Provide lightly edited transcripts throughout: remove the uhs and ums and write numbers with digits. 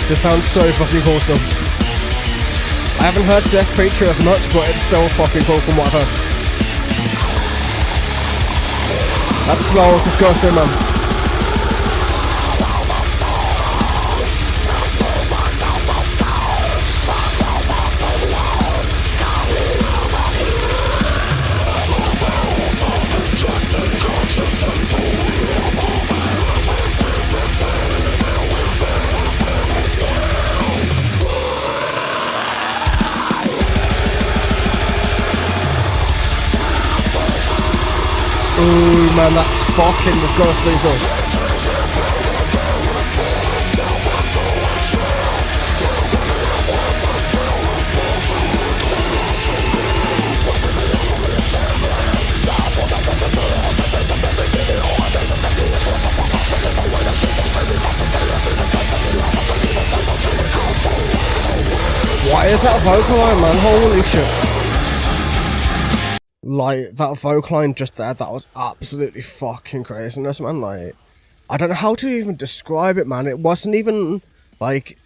This sounds so fucking cool still. I haven't heard Death Preacher as much, but it's still fucking cool from what I've heard. That's slow, let's go through, man. Ooh, man, that's fucking disgusting, so. What is that vocal line, man? Holy shit. Like, that vocal line just there, that was absolutely fucking craziness, man. Like, I don't know how to even describe it, man. It wasn't even, like,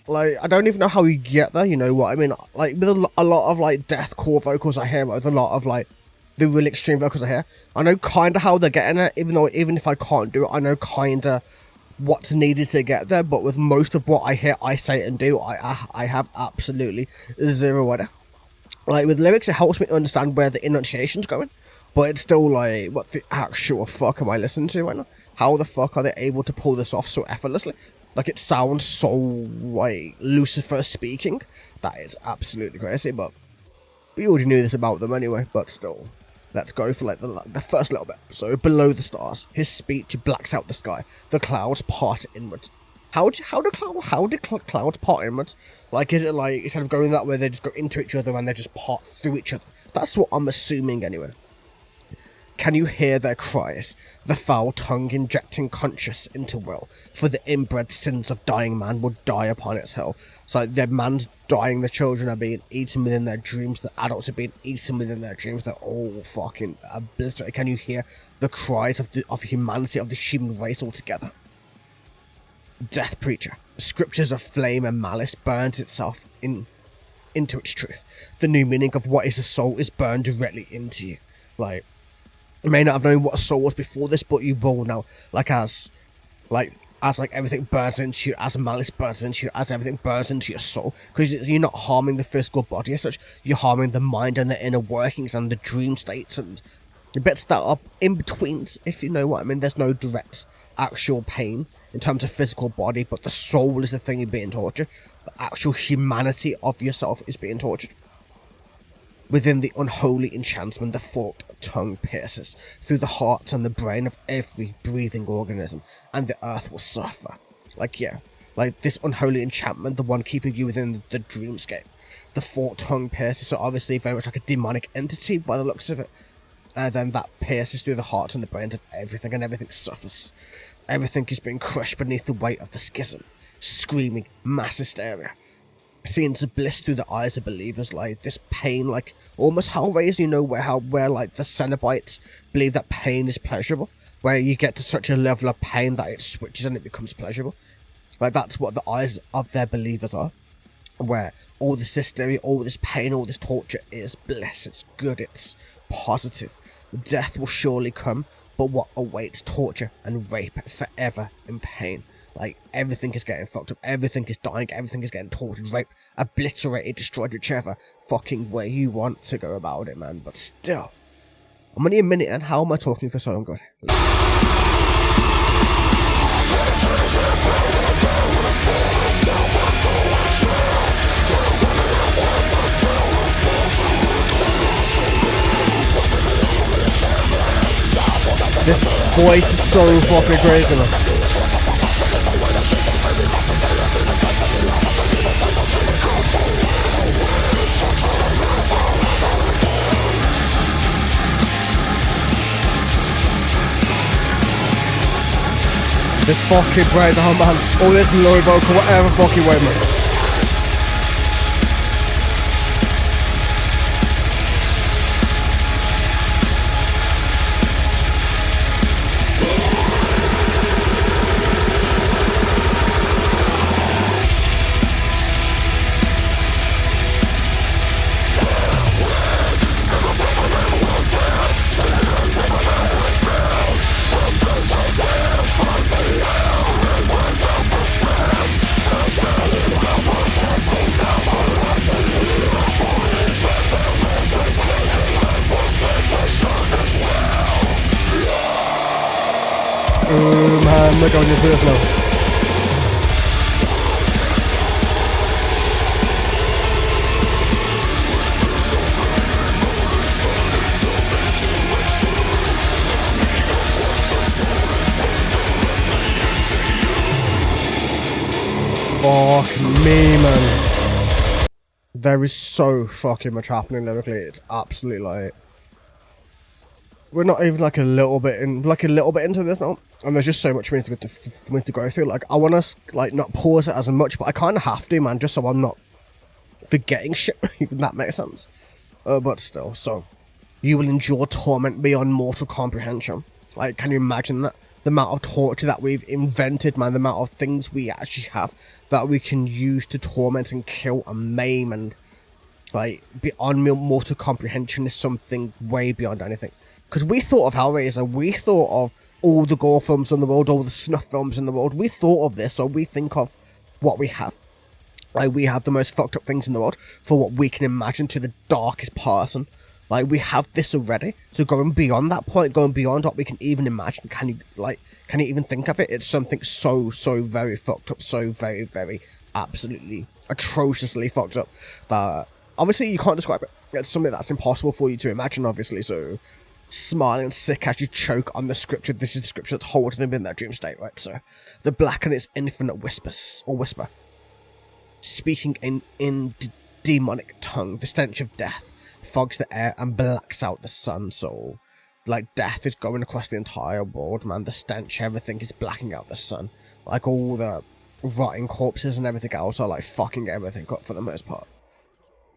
I don't even know how you get there, you know what I mean? Like, with a lot of, like, deathcore vocals I hear, with a lot of, like, the really extreme vocals I hear, I know kind of how they're getting it, even if I can't do it, I know kind of what's needed to get there, but with most of what I hear, I say and do, I have absolutely zero idea. Like, with lyrics, it helps me understand where the enunciation's going, but it's still like, what the actual fuck am I listening to right now? How the fuck are they able to pull this off so effortlessly? Like, it sounds so, like, Lucifer speaking. That is absolutely crazy, but we already knew this about them anyway, but still. Let's go for, like, the first little bit. So, below the stars, his speech blacks out the sky. The clouds part inwards. How do clouds part inwards? Like, is it like, instead of going that way, they just go into each other and they just part through each other? That's what I'm assuming anyway. Can you hear their cries? The foul tongue injecting conscience into will. For the inbred sins of dying man will die upon its hell. So the man's dying, the children are being eaten within their dreams, the adults are being eaten within their dreams, they're all fucking obliterated. Can you hear the cries of humanity, of the human race altogether? Death Preacher. Scriptures of flame and malice burns itself into its truth. The new meaning of what is a soul is burned directly into you. Like, you may not have known what a soul was before this, but you will now. As everything burns into you, as malice burns into you, as everything burns into your soul. Because you're not harming the physical body as such, you're harming the mind and the inner workings and the dream states and the bits that are in betweens, if you know what I mean. There's no direct actual pain in terms of physical body, but the soul is the thing you're being tortured. The actual humanity of yourself is being tortured. Within the unholy enchantment, the forked tongue pierces through the heart and the brain of every breathing organism, and the earth will suffer. Like this unholy enchantment, the one keeping you within the dreamscape. The forked tongue pierces, so obviously very much like a demonic entity by the looks of it. And then that pierces through the hearts and the brains of everything, and everything suffers. Everything is being crushed beneath the weight of the schism. Screaming, mass hysteria. Scenes of bliss through the eyes of believers, like this pain, like almost Hellraiser, you know, where like the Cenobites believe that pain is pleasurable, where you get to such a level of pain that it switches and it becomes pleasurable. Like, that's what the eyes of their believers are, where all this hysteria, all this pain, all this torture is bliss, it's good, it's positive. Death will surely come, but what awaits torture and rape forever in pain. Like, everything is getting fucked up, everything is dying, everything is getting tortured, raped, obliterated, destroyed, whichever fucking way you want to go about it, man. But still, I'm only a minute, and how am I talking for so long? God. This voice is so fucking crazy, man. This fucking breakdown, man. All this low vocal, whatever fucking way, man. Man, we're going into this now. Fuck me, man. There is so fucking much happening lyrically. It's absolutely like, we're not even like a little bit into this now, and there's just so much for me to go through. Like, I want to like not pause it as much, but I kind of have to, man, just so I'm not forgetting shit. Even that makes sense. But still, so you will endure torment beyond mortal comprehension. Like, can you imagine that? The amount of torture that we've invented, man, the amount of things we actually have that we can use to torment and kill and maim and, like, beyond mortal comprehension is something way beyond anything. Because we thought of Hellraiser, we thought of all the gore films in the world, all the snuff films in the world, we thought of this, so we think of what we have. Like, we have the most fucked up things in the world for what we can imagine to the darkest person. Like, we have this already, so going beyond that point, going beyond what we can even imagine, can you even think of it? It's something so very fucked up, so very absolutely atrociously fucked up, that obviously you can't describe it. It's something that's impossible for you to imagine, obviously, so smiling sick as you choke on the scripture. This is the scripture that's holding them in their dream state, right? So, the black and its infinite whisper, speaking in demonic tongue, the stench of death fogs the air and blacks out the sun, so like death is going across the entire world, man. The stench, everything is blacking out the sun. Like, all the rotting corpses and everything else are like fucking everything up for the most part.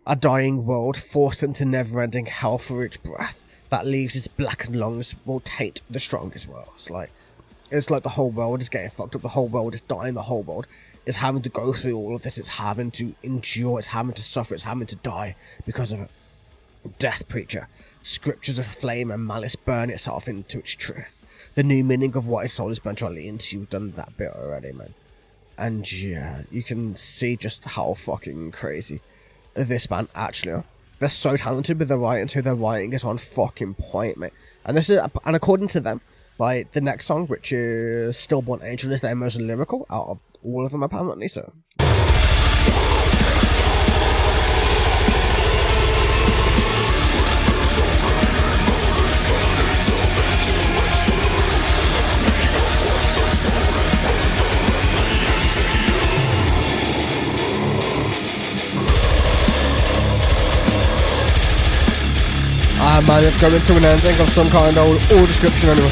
A dying world forced into never-ending hell for each breath that leaves its blackened lungs will taint the strongest worlds. Like, it's like the whole world is getting fucked up, the whole world is dying, the whole world is having to go through all of this, it's having to endure, it's having to suffer, it's having to die because of it. Death preacher, scriptures of flame and malice burn itself into its truth. The new meaning of what his soul is burnt directly into. You've done that bit already, man. And yeah, you can see just how fucking crazy this band actually are. They're so talented with their writing too. Their writing is on fucking point, mate. And according to them, like, the next song, which is Stillborn Angel, is their most lyrical out of all of them apparently, so man, it's going to an ending of some kind or description anyway.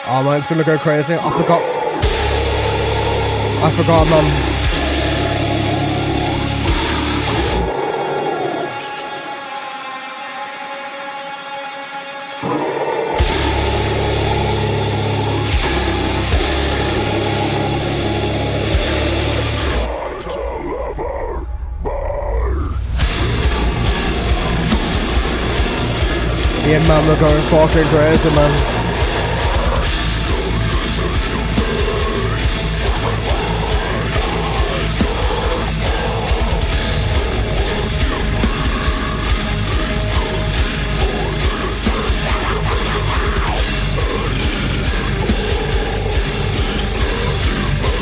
Oh man, it's gonna go crazy. I forgot, man. Yeah, man, we're going fucking crazy, man.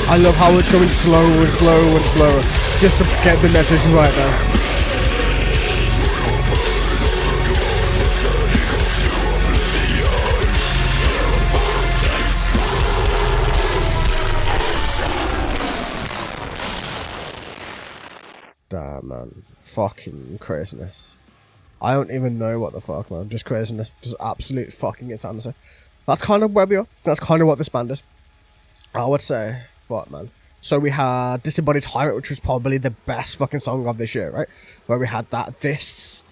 I love how it's going slow and slow and slower, just to get the message right now. Damn, man. Fucking craziness. I don't even know what the fuck, man. Just craziness. Just absolute fucking insanity. That's kind of where we are. That's kind of what this band is. I would say, what, man? So we had Disembodied Tyrant, which was probably the best fucking song of this year, right? Where we had that. This,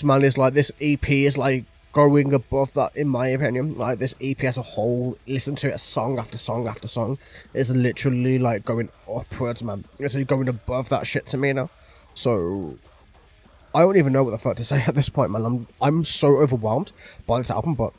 man, is like, this EP is like going above that, in my opinion. Like, this EP as a whole, listen to it, song after song after song, is literally like going upwards, man. It's like going above that shit to me now. So I don't even know what the fuck to say at this point, man. I'm so overwhelmed by this album, but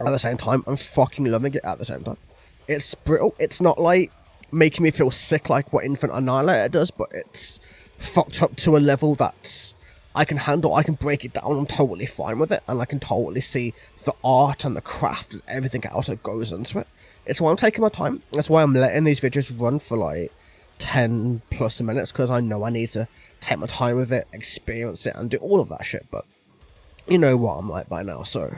at the same time, I'm fucking loving it at the same time. It's brittle. It's not like making me feel sick like what Infant Annihilator does, but it's fucked up to a level that's I can handle. I can break it down. I'm totally fine with it, and I can totally see the art and the craft and everything else that goes into it. It's why I'm taking my time. That's why I'm letting these videos run for like 10 plus minutes, because I know I need to take my time with it, experience it, and do all of that shit. But you know what I'm like by now, so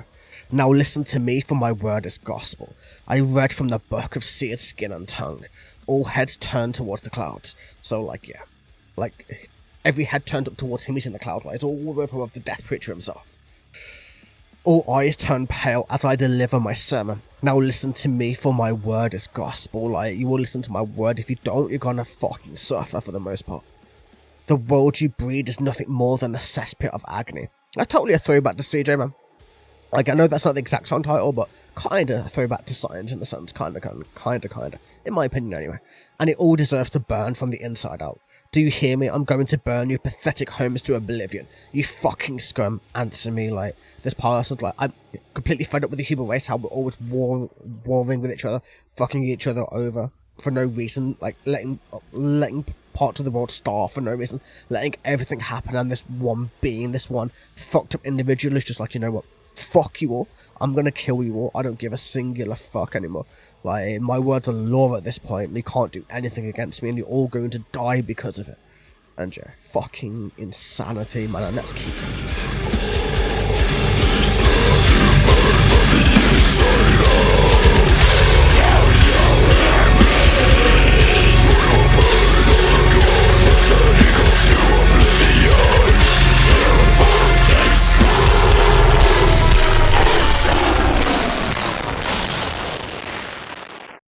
now listen to me, for my word is gospel. I read from the book of seared skin and tongue. All heads turned towards the clouds. So like, yeah, like every head turned up towards him. He's in the cloud, like, it's all the way up above the death preacher himself. All eyes turn pale as I deliver my sermon. Now listen to me, for my word is gospel. Like, you will listen to my word. If you don't, you're gonna fucking suffer for the most part. The world you breed is nothing more than a cesspit of agony. That's totally a throwback to CJ, man. Like, I know that's not the exact song title, but kinda a throwback to Science in a sense. Kinda. In my opinion, anyway. And it all deserves to burn from the inside out. Do you hear me? I'm going to burn you pathetic homes to oblivion. You fucking scum. Answer me. Like, this person's like, I'm completely fed up with the human race, how we're always warring with each other, fucking each other over for no reason, like letting parts of the world starve for no reason, letting everything happen, and this one being, this one fucked up individual is just like, you know what? Fuck you all. I'm gonna kill you all. I don't give a singular fuck anymore. Like, my words are law at this point. You can't do anything against me, and you're all going to die because of it. And yeah, fucking insanity, man. And let's keep going.